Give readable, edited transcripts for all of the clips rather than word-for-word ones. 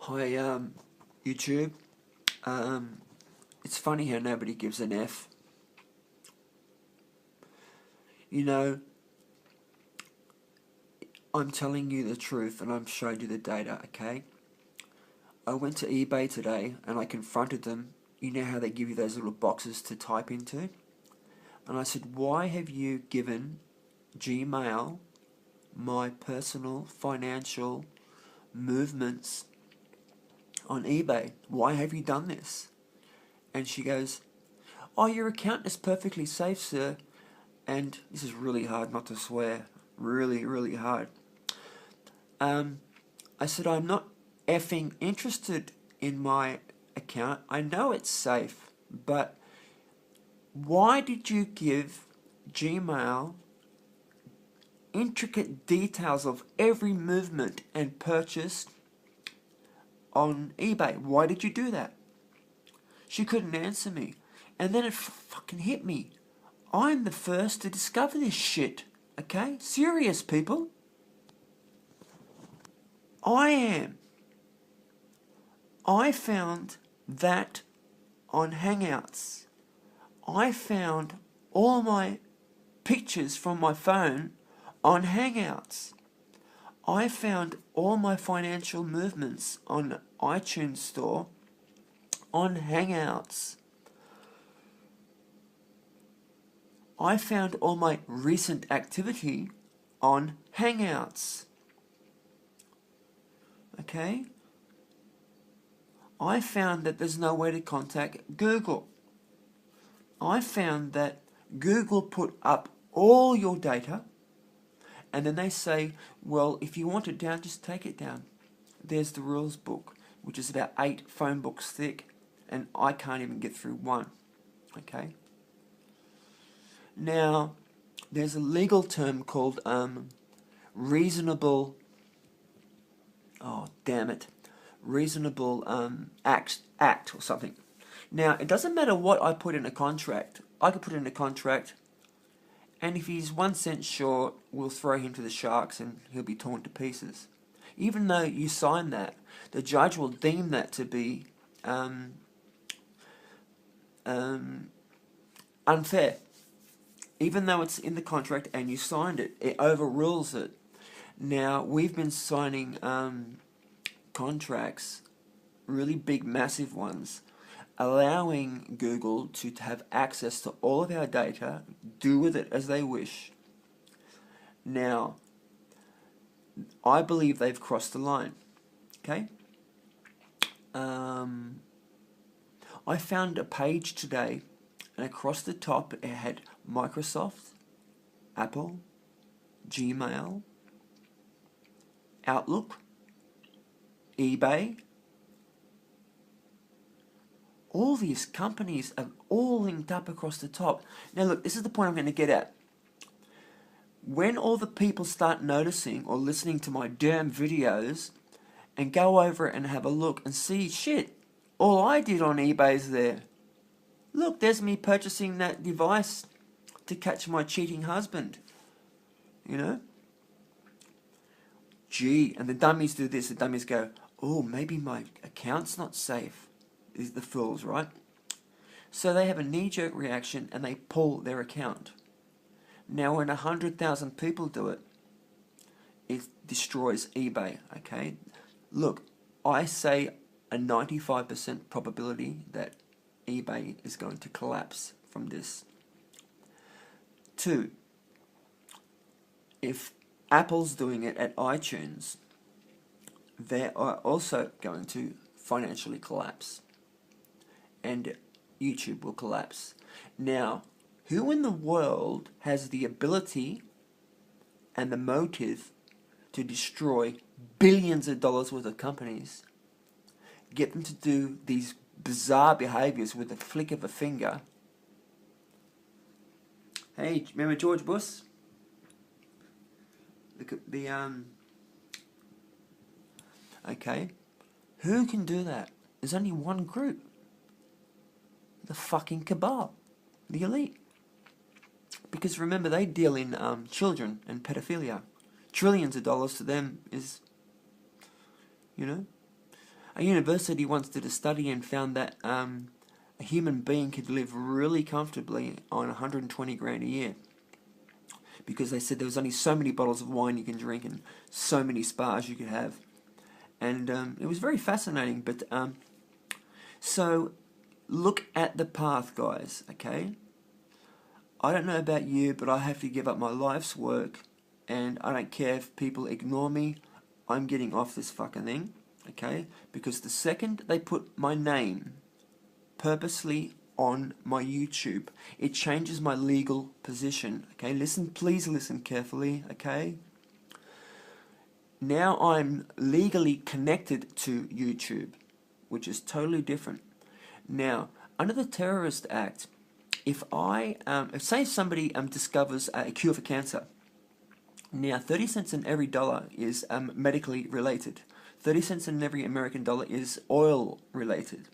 Hi, YouTube. It's funny how nobody gives an F. You know, I'm telling you the truth and I'm showing you the data, okay? I went to eBay today and I confronted them. You know how they give you those little boxes to type into? And I said, why have you given Gmail my personal financial movements on eBay? Why have you done this? And she goes, oh, your account is perfectly safe, sir. And this is really hard not to swear. Really, really hard. I said, I'm not effing interested in my account. I know it's safe, but why did you give Gmail intricate details of every movement and purchase on eBay? Why did you do that? She couldn't answer me. And then it fucking hit me. I'm the first to discover this shit. Okay? Serious, people. I am. I found that on Hangouts. I found all my pictures from my phone on Hangouts. I found all my financial movements on iTunes Store on Hangouts. I found all my recent activity on Hangouts. Okay? I found that there's no way to contact Google. I found that Google put up all your data and then they say, well, if you want it down, just take it down. There's the rules book, which is about 8 phone books thick, and I can't even get through one. Okay? Now, there's a legal term called reasonable, reasonable act or something. Now, it doesn't matter what I put in a contract. I could put in a contract, and if he's 1 cent short, we'll throw him to the sharks and he'll be torn to pieces. Even though you sign that, the judge will deem that to be unfair. Even though it's in the contract and you signed it, it overrules it. Now, we've been signing contracts, really big, massive ones, allowing Google to have access to all of our data, do with it as they wish. Now, I believe they've crossed the line. Okay? I found a page today, and across the top it had Microsoft, Apple, Gmail, Outlook, eBay. All these companies are all linked up across the top. Now look, this is the point I'm going to get at. When all the people start noticing or listening to my damn videos and go over and have a look and see, shit, all I did on eBay's there. Look, there's me purchasing that device to catch my cheating husband. You know? Gee, and the dummies do this. The dummies go, oh, maybe my account's not safe. These are the fools, right? So they have a knee-jerk reaction and they pull their account. Now when 100,000 people do it, it destroys eBay, okay? Look, I say a 95% probability that eBay is going to collapse from this. 2, if Apple's doing it at iTunes, they are also going to financially collapse. And YouTube will collapse. Now, who in the world has the ability and the motive to destroy billions of dollars worth of companies, get them to do these bizarre behaviors with a flick of a finger? Hey, remember George Bush? Look at the okay. Who can do that? There's only one group. The fucking cabal. The elite. Because remember, they deal in children and pedophilia. Trillions of dollars to them is, you know. A university once did a study and found that a human being could live really comfortably on 120 grand a year, because they said there was only so many bottles of wine you can drink and so many spas you could have. And it was very fascinating. But so look at the path, guys, okay? I don't know about you, but I have to give up my life's work, and I don't care if people ignore me. I'm getting off this fucking thing, okay? Because the second they put my name purposely on my YouTube, it changes my legal position, okay? Listen, please listen carefully, okay? Now I'm legally connected to YouTube, which is totally different. Now, under the Terrorist Act, if say somebody discovers a cure for cancer, now 30 cents in every dollar is medically related. 30 cents in every American dollar is oil related.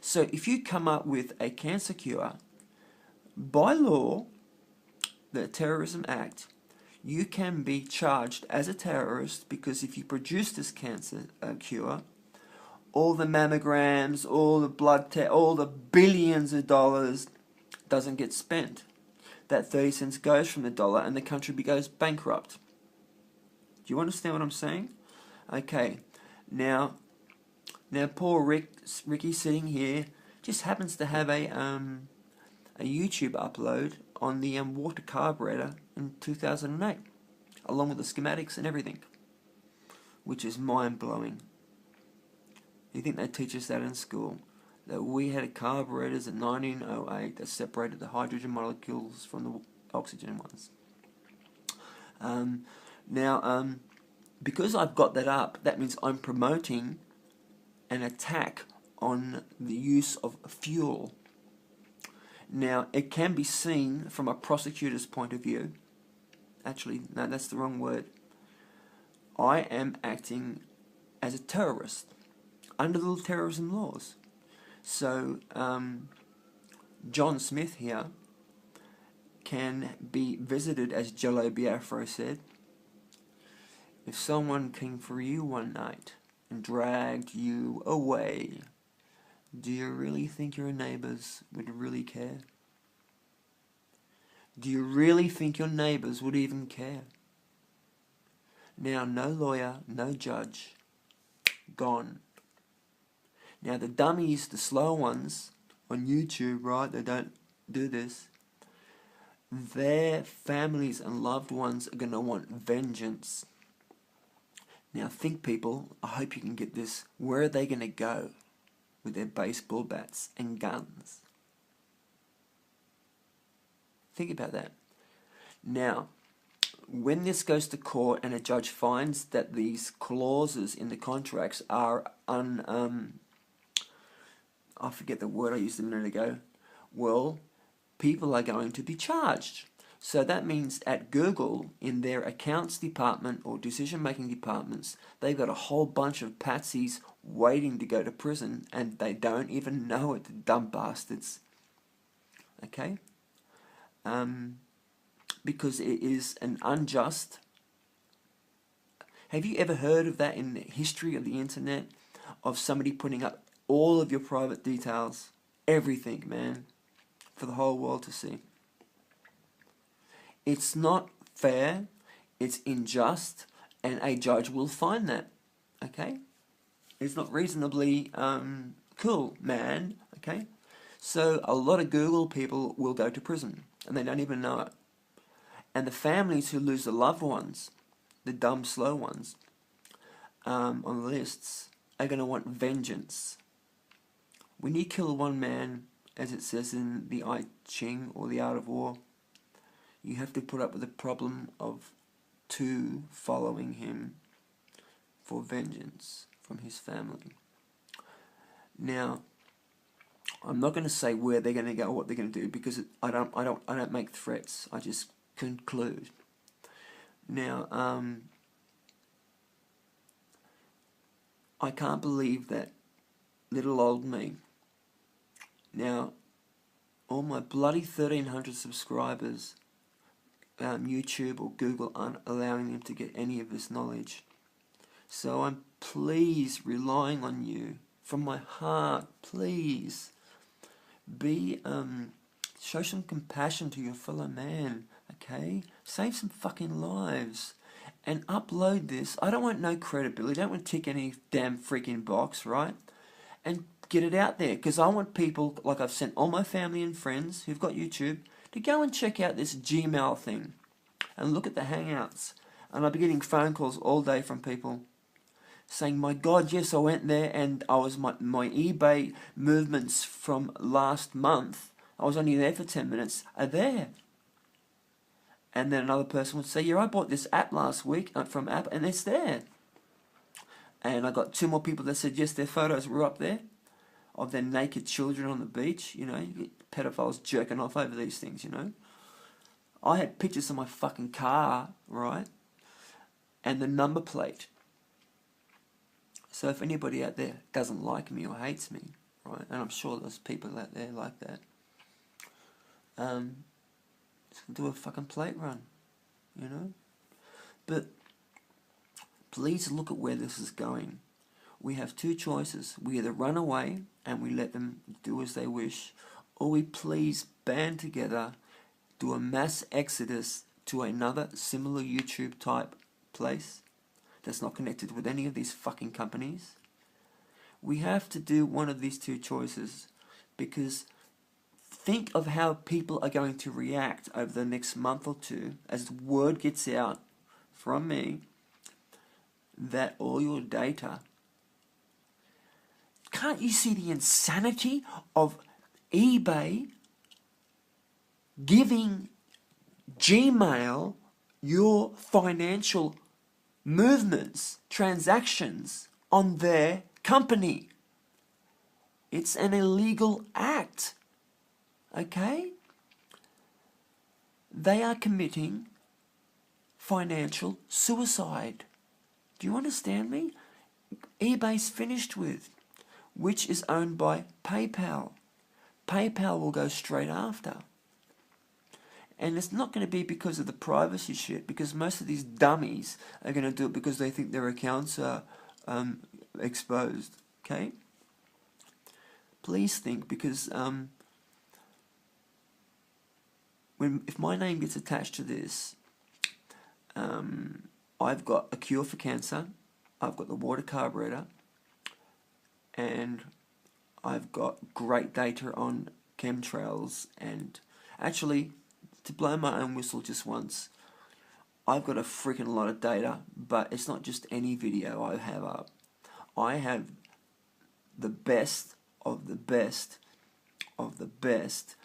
So if you come up with a cancer cure, by law, the Terrorism Act, you can be charged as a terrorist, because if you produce this cancer cure, all the mammograms, all the blood tests, all the billions of dollars doesn't get spent. That 30 cents goes from the dollar and the country goes bankrupt. Do you understand what I'm saying? Okay, now poor Ricky sitting here just happens to have a YouTube upload on the water carburetor in 2008, along with the schematics and everything, which is mind-blowing. You think they teach us that in school? That we had carburetors in 1908 that separated the hydrogen molecules from the oxygen ones. Because I've got that up, that means I'm promoting an attack on the use of fuel. Now, it can be seen from a prosecutor's point of view. Actually, no, that's the wrong word. I am acting as a terrorist under the terrorism laws. So, John Smith here can be visited, as Jello Biafra said. If someone came for you one night and dragged you away, do you really think your neighbours would really care? Do you really think your neighbours would even care? Now, no lawyer, no judge, gone. Now, the dummies, the slow ones on YouTube, right, they don't do this. Their families and loved ones are going to want vengeance. Now, think, people, I hope you can get this. Where are they going to go with their baseball bats and guns? Think about that. Now, when this goes to court and a judge finds that these clauses in the contracts are I forget the word I used a minute ago. Well, people are going to be charged. So that means at Google, in their accounts department or decision-making departments, they've got a whole bunch of patsies waiting to go to prison, and they don't even know it, the dumb bastards. Okay? Because it is an unjust... Have you ever heard of that in the history of the internet? Of somebody putting up all of your private details, everything, man, for the whole world to see. It's not fair, it's unjust, and a judge will find that, okay? It's not reasonably cool, man, okay? So a lot of Google people will go to prison, and they don't even know it. And the families who lose their loved ones, the dumb, slow ones, on the lists, are going to want vengeance. When you kill one man, as it says in the I Ching, or the Art of War, you have to put up with the problem of two following him for vengeance from his family. Now, I'm not going to say where they're going to go, what they're going to do, because I don't make threats. I just conclude. Now, I can't believe that little old me. Now, all my bloody 1,300 subscribers, YouTube or Google aren't allowing them to get any of this knowledge. So I'm please relying on you from my heart. Please be show some compassion to your fellow man. Okay, save some fucking lives and upload this. I don't want no credibility. I don't want to tick any damn freaking box, right? And get it out there, because I want people, like I've sent all my family and friends who've got YouTube, to go and check out this Gmail thing and look at the Hangouts. And I'll be getting phone calls all day from people saying, my God, yes, I went there and I was my eBay movements from last month, I was only there for 10 minutes, are there. And then another person would say, yeah, I bought this app last week from App, and it's there. And I got 2 more people that said, yes, their photos were up there of their naked children on the beach. You know, you get pedophiles jerking off over these things, you know. I had pictures of my fucking car, right, and the number plate. So if anybody out there doesn't like me or hates me, right, and I'm sure there's people out there like that, just do a fucking plate run, you know. But please look at where this is going. We have 2 choices. We either run away and we let them do as they wish, or we please band together, do a mass exodus to another similar YouTube type place that's not connected with any of these fucking companies. We have to do one of these 2 choices, because think of how people are going to react over the next month or 2 as word gets out from me that all your data... Can't you see the insanity of eBay giving Gmail your financial movements, transactions on their company? It's an illegal act, okay? They are committing financial suicide. Do you understand me? eBay's finished with, which is owned by PayPal. PayPal will go straight after. And it's not going to be because of the privacy shit, because most of these dummies are going to do it because they think their accounts are exposed. Okay? Please think, because if my name gets attached to this, I've got a cure for cancer, I've got the water carburetor, and I've got great data on chemtrails, and actually, to blow my own whistle just once, I've got a freaking lot of data, but it's not just any video I have up. I have the best of the best of the best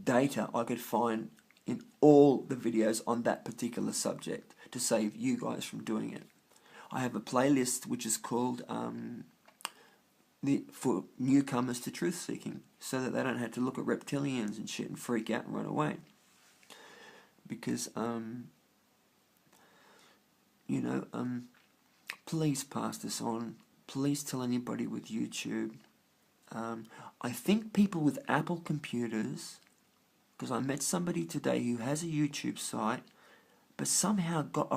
data I could find in all the videos on that particular subject to save you guys from doing it. I have a playlist which is called for newcomers to truth seeking, so that they don't have to look at reptilians and shit and freak out and run away. Because please pass this on. Please tell anybody with YouTube. I think people with Apple computers, because I met somebody today who has a YouTube site, but somehow got